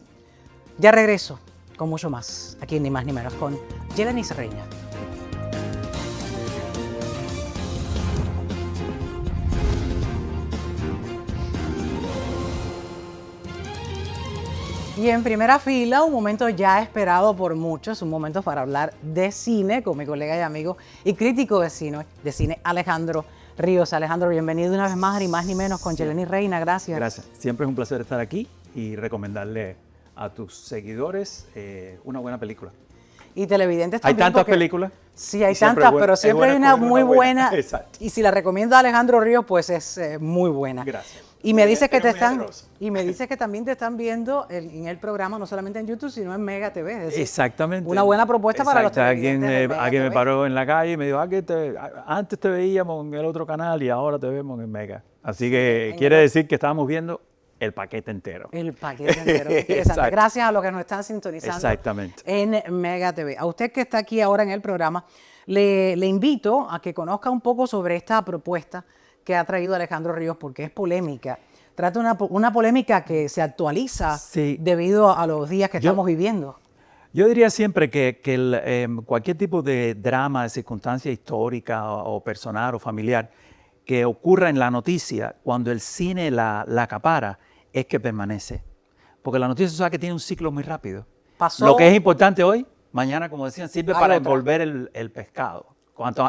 Ya regreso con mucho más aquí en Ni Más Ni Menos con Yelenis Reina. Y en primera fila, un momento ya esperado por muchos, un momento para hablar de cine con mi colega y amigo y crítico de cine, Alejandro Ríos. Alejandro, bienvenido una vez más a Ni Más Ni Menos con Yelenis Reina. Gracias. Gracias. Siempre es un placer estar aquí y recomendarle a tus seguidores una buena película. Y televidentes también. Hay tantas películas. Sí, hay tantas, pero siempre hay una muy buena. Exacto. Y si la recomienda Alejandro Ríos, pues es muy buena. Gracias. Y me dices que también te están viendo en el programa, no solamente en YouTube, sino en Mega TV. Es decir, exactamente. Una buena propuesta para los televidentes. Alguien me paró en la calle y me dijo, antes te veíamos en el otro canal y ahora te vemos en Mega. Así que quiere decir que estábamos viendo el paquete entero. El paquete entero. Interesante. Gracias a los que nos están sintonizando. Exactamente. En Mega TV. A usted que está aquí ahora en el programa, le invito a que conozca un poco sobre esta propuesta que ha traído Alejandro Ríos, porque es polémica. trata una polémica que se actualiza Sí. debido a los días que Yo- estamos viviendo. Yo diría siempre que cualquier tipo de drama, de circunstancia histórica o personal o familiar que ocurra en la noticia, cuando el cine la acapara, es que permanece. Porque la noticia sabe que tiene un ciclo muy rápido. Pasó. Lo que es importante hoy, mañana, como decían, sirve Hay para otra. envolver el pescado,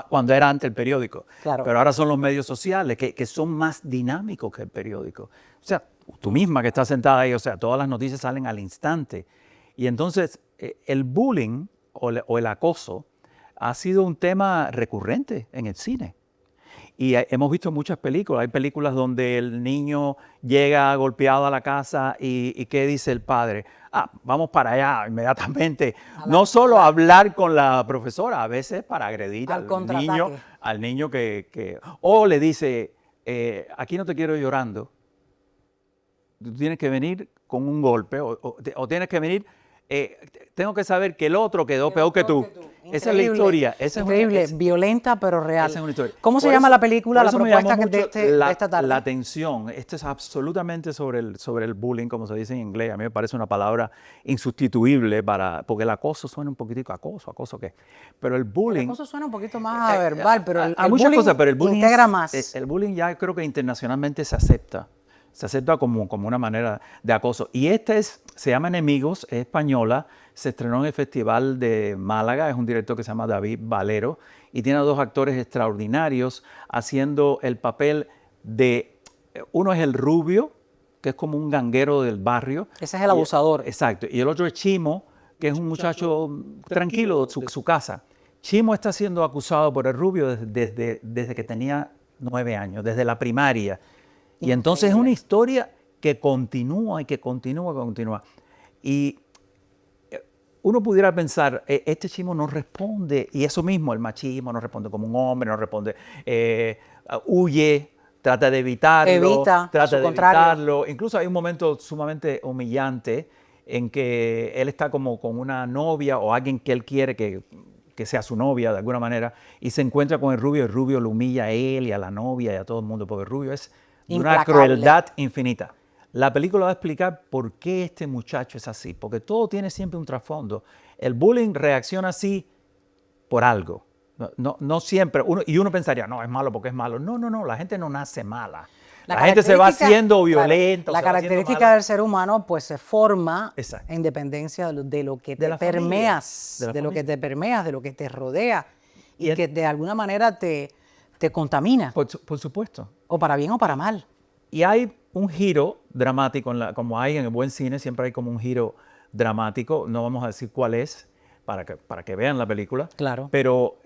cuando era antes el periódico. Claro. Pero ahora son los medios sociales que son más dinámicos que el periódico. O sea, tú misma que estás sentada ahí, o sea, todas las noticias salen al instante. Y entonces el bullying o el acoso ha sido un tema recurrente en el cine. Y hemos visto muchas películas. Hay películas donde el niño llega golpeado a la casa y ¿qué dice el padre? Vamos para allá inmediatamente. No solo a hablar con la profesora, a veces para agredir Al al contraataque. niño o le dice, aquí no te quiero llorando. Tú tienes que venir con un golpe o tienes que venir, tengo que saber que el otro quedó peor que tú. Esa es la Increíble, historia. Esa es una- increíble, es- violenta pero real. esa es una historia. ¿Cómo se Por llama eso- la película, por la eso me propuesta llamó de mucho esta tarde? la atención. Esto es absolutamente sobre el bullying, como se dice en inglés. A mí me parece una palabra insustituible porque el acoso suena un poquitico acoso qué. Pero el bullying... El acoso suena un poquito más verbal, pero a muchas bullying cosas, pero el bullying integra más. el bullying ya creo que internacionalmente se acepta. Se acepta como una manera de acoso. Y se llama Enemigos, es española, se estrenó en el Festival de Málaga, es un director que se llama David Valero y tiene a dos actores extraordinarios haciendo el papel uno es el rubio, que es como un ganguero del barrio. Ese es el abusador. Exacto. Y el otro es Chimo, que es un muchacho tranquilo de su casa. Chimo está siendo acusado por el rubio desde que tenía 9 años, desde la primaria. Y entonces es una historia que continúa y que continúa. Y uno pudiera pensar, este Chimo no responde, y eso mismo, el machismo no responde como un hombre, no responde, huye, trata de evitarlo, Evita, a trata su de contrario. evitarlo. Incluso hay un momento sumamente humillante en que él está como con una novia o alguien que él quiere que sea su novia de alguna manera, y se encuentra con el rubio lo humilla a él y a la novia y a todo el mundo, porque el rubio es de una Implacable. crueldad infinita. La película va a explicar por qué este muchacho es así, porque todo tiene siempre un trasfondo. El bullying reacciona así por algo. No siempre. Uno pensaría, no, es malo porque es malo. No, la gente no nace mala. La gente se va característica- haciendo claro, violenta. la se va haciendo característica mala. del ser humano pues se forma Exacto. en dependencia de lo que De te la familia, permeas, de la de lo que familia. te permeas, de lo que te rodea y Y que de alguna manera te contamina, Por supuesto. o para bien o para mal. Y hay un giro dramático, como hay en el buen cine, siempre hay como un giro dramático. No vamos a decir cuál es, para que vean la película. Claro. Pero,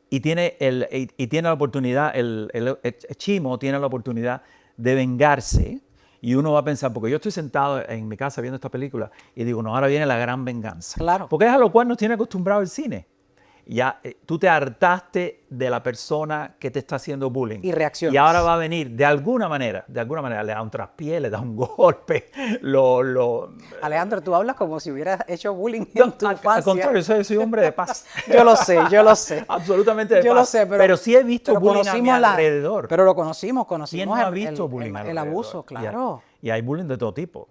y tiene la oportunidad, el Chimo tiene la oportunidad de vengarse. Y uno va a pensar, porque yo estoy sentado en mi casa viendo esta película y digo, no, ahora viene la gran venganza. Claro. Porque es a lo cual nos tiene acostumbrado el cine. Ya tú te hartaste de la persona que te está haciendo bullying. Y reaccionas. Y ahora va a venir de alguna manera, le da un traspié, le da un golpe, Alejandro, tú hablas como si hubieras hecho bullying No, en tu al infancia. contrario, soy hombre de paz. Yo lo sé, yo lo sé. Absolutamente de Yo paz. lo sé, pero sí he visto pero bullying a mi conocimos alrededor. Pero lo conocimos ¿Quién no ha el- visto el- bullying el alrededor? abuso, claro. Y hay bullying de todo tipo.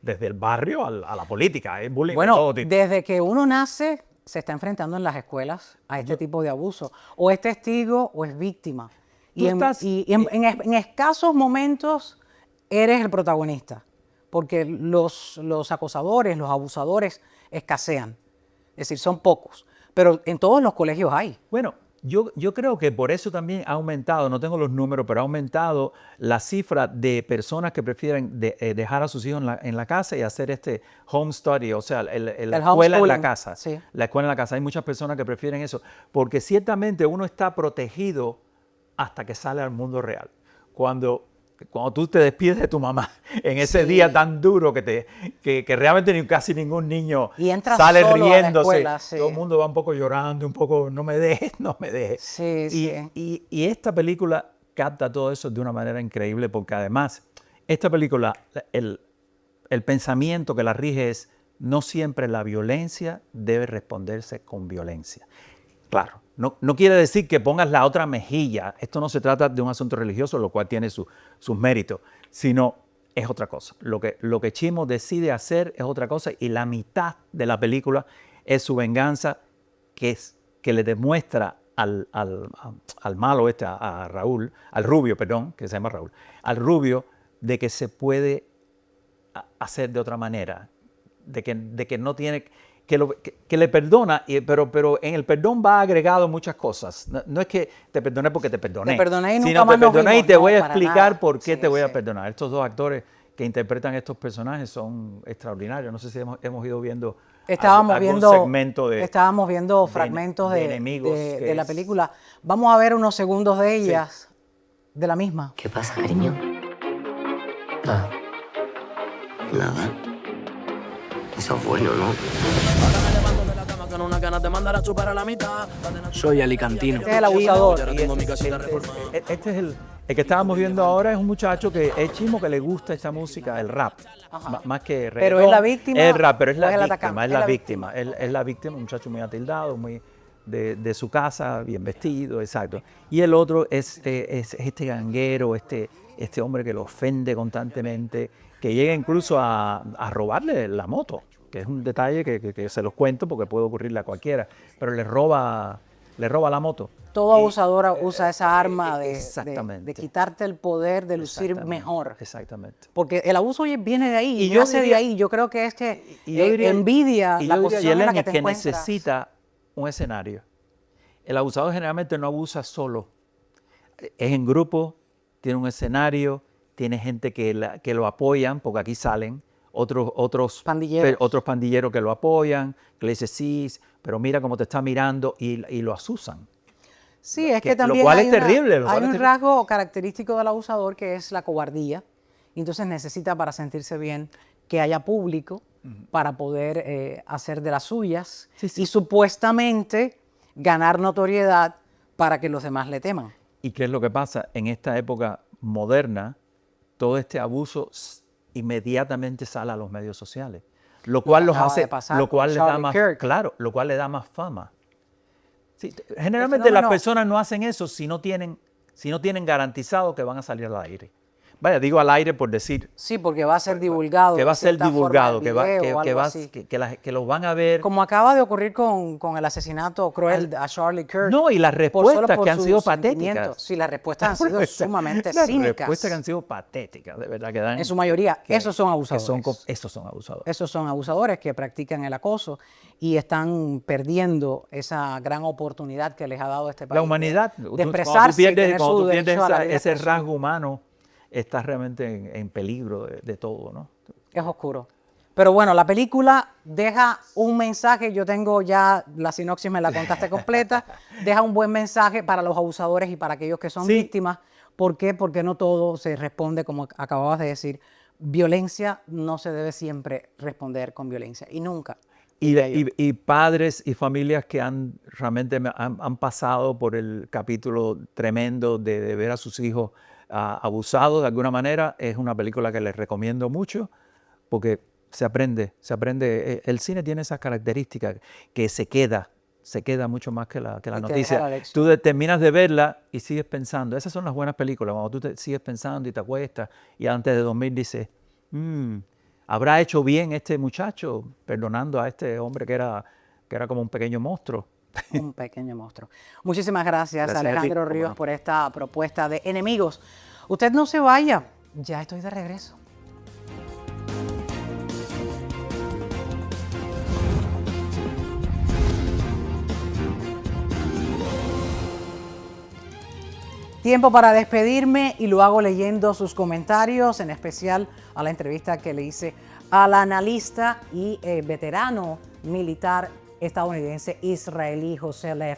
Desde el barrio a la política. Hay bullying de Bueno, todo tipo. desde que uno nace, se está enfrentando en las escuelas a este tipo de abuso. O es testigo o es víctima. Tú estás- En escasos momentos eres el protagonista, porque los acosadores, los abusadores escasean. Es decir, son pocos. Pero en todos los colegios hay. Bueno, yo creo que por eso también ha aumentado, no tengo los números, pero ha aumentado la cifra de personas que prefieren dejar a sus hijos en la casa y hacer este home study, o sea, la escuela en la homeschooling, casa. sí. La escuela en la casa. Hay muchas personas que prefieren eso, porque ciertamente uno está protegido hasta que sale al mundo real. Cuando tú te despides de tu mamá en ese día tan duro que realmente casi ningún niño Y entras sale solo a la riéndose, escuela, sí. todo el mundo va un poco llorando, un poco, no me dejes. Sí, sí. Y esta película capta todo eso de una manera increíble, porque además, esta película, el pensamiento que la rige es, no siempre la violencia debe responderse con violencia. Claro, no quiere decir que pongas la otra mejilla. Esto no se trata de un asunto religioso, lo cual tiene sus méritos, sino es otra cosa. Lo que Chimo decide hacer es otra cosa y la mitad de la película es su venganza, que le demuestra al malo a Raúl, al rubio, perdón, que se llama Raúl, al rubio, de que se puede hacer de otra manera, de que no tiene, que le perdona, pero en el perdón va agregado muchas cosas. No es que te perdoné porque te perdoné, Te perdoné y nunca sino más te nos perdoné y vimos. te voy a No, para explicar nada. por qué Sí, te voy a sí. perdonar. Estos dos actores que interpretan estos personajes son extraordinarios. No sé si hemos ido viendo Estábamos algún viendo, segmento estábamos viendo de fragmentos de enemigos de la película. Vamos a ver unos segundos de ellas, de la misma. ¿Qué pasa, cariño? Ah, nada. Eso es bueno, ¿no? Soy alicantino. Este es el abusador. Este es el que estábamos viendo ahora, es un muchacho que es Chimo, que le gusta esta música, el rap, más que reggaetón. Pero es la víctima, Es el rap, pero es o la es el víctima, atacante. es la víctima. Él es la víctima, un muchacho muy atildado, muy de su casa, bien vestido, exacto. Y el otro es este ganguero, este hombre que lo ofende constantemente, que llega incluso a robarle la moto, que es un detalle que se los cuento porque puede ocurrirle a cualquiera, pero le roba la moto. Todo abusador usa esa arma exactamente. de quitarte el poder, de lucir Exactamente, mejor. Exactamente. Porque el abuso viene de ahí, Y y yo nace de diría- ahí. Yo creo que es que Y yo diría- envidia y la yo diría, posición en la Yeleni, que te que encuentras. necesita un escenario. El abusador generalmente no abusa solo. Es en grupo, tiene un escenario, tiene gente que lo apoyan, porque aquí salen otros pandilleros que lo apoyan, que le dicen sí, pero mira cómo te está mirando y lo asusan. Sí, es Que- que lo también cual hay es terrible, lo hay cual es un terrible. rasgo característico del abusador que es la cobardía. Y entonces necesita, para sentirse bien, que haya público para poder hacer de las suyas y supuestamente ganar notoriedad para que los demás le teman. ¿Y qué es lo que pasa? En esta época moderna, todo este abuso inmediatamente sale a los medios sociales, lo cual los acaba hace, de pasar lo cual con le da Charlie más, Kirk. claro, lo cual le da más fama. Sí, generalmente fenómeno- las personas no hacen eso si no tienen garantizado que van a salir al aire. Vaya, digo al aire por decir Sí, porque va a ser divulgado. que va de a ser cierta forma, divulgado, el que va, video que, o que algo va- así. que los van a ver. Como acaba de ocurrir con el asesinato cruel a Charlie Kirk. No, y las por- solo respuestas por que han sus sido sentimientos. patéticas. Sí, las respuestas han sido sumamente Las cínicas. respuestas que han sido patéticas, de verdad, que dan. En su mayoría, esos son abusadores. Esos son abusadores. Esos son abusadores que practican el acoso y están perdiendo esa gran oportunidad que les ha dado este país. La humanidad, de cuando tú expresarse y pierdes, tener cuando su tú pierdes derecho a la vida ese expresión. rasgo humano, estás realmente en peligro de todo, ¿no? Es oscuro. Pero bueno, la película deja un mensaje, yo tengo ya la sinopsis, me la contaste completa, deja un buen mensaje para los abusadores y para aquellos que son Sí. víctimas. ¿Por qué? Porque no todo se responde como acababas de decir. Violencia no se debe siempre responder con violencia y nunca. Y padres y familias que realmente han pasado por el capítulo tremendo de ver a sus hijos abusados de alguna manera, es una película que les recomiendo mucho porque se aprende. El cine tiene esas características que se queda mucho más que la Y te deja noticia. la lección. Tú terminas de verla y sigues pensando. Esas son las buenas películas, cuando tú sigues pensando y te acuestas y antes de dormir dices, ¿habrá hecho bien este muchacho perdonando a este hombre que era como un pequeño monstruo? Un pequeño monstruo. Muchísimas gracias, Gracias a ti. Alejandro Cómo Ríos, no. por esta propuesta de Enemigos. Usted no se vaya, ya estoy de regreso. Tiempo para despedirme y lo hago leyendo sus comentarios, en especial a la entrevista que le hice al analista y veterano militar estadounidense israelí José Lev.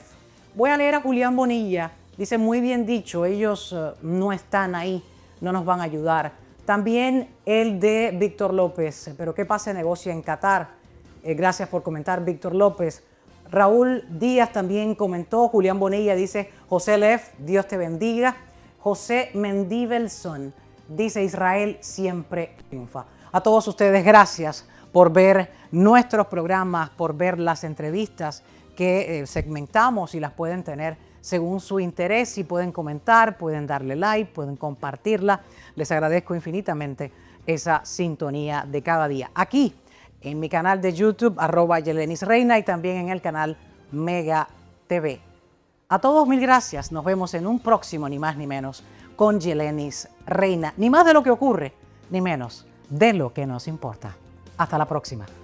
Voy a leer a Julián Bonilla. Dice, muy bien dicho, ellos no están ahí, no nos van a ayudar. También el de Víctor López, pero ¿qué pasa negocio en Qatar? Gracias por comentar, Víctor López. Raúl Díaz también comentó, Julián Bonilla dice, José Lev, Dios te bendiga. José Mendibelson dice, Israel siempre triunfa. A todos ustedes, gracias por ver nuestros programas, por ver las entrevistas que segmentamos y las pueden tener según su interés. Si pueden comentar, pueden darle like, pueden compartirla. Les agradezco infinitamente esa sintonía de cada día. Aquí, en mi canal de YouTube, @YelenisReina, y también en el canal Mega TV. A todos mil gracias. Nos vemos en un próximo, ni más ni menos, con Yelenis Reina. Ni más de lo que ocurre, ni menos de lo que nos importa. Hasta la próxima.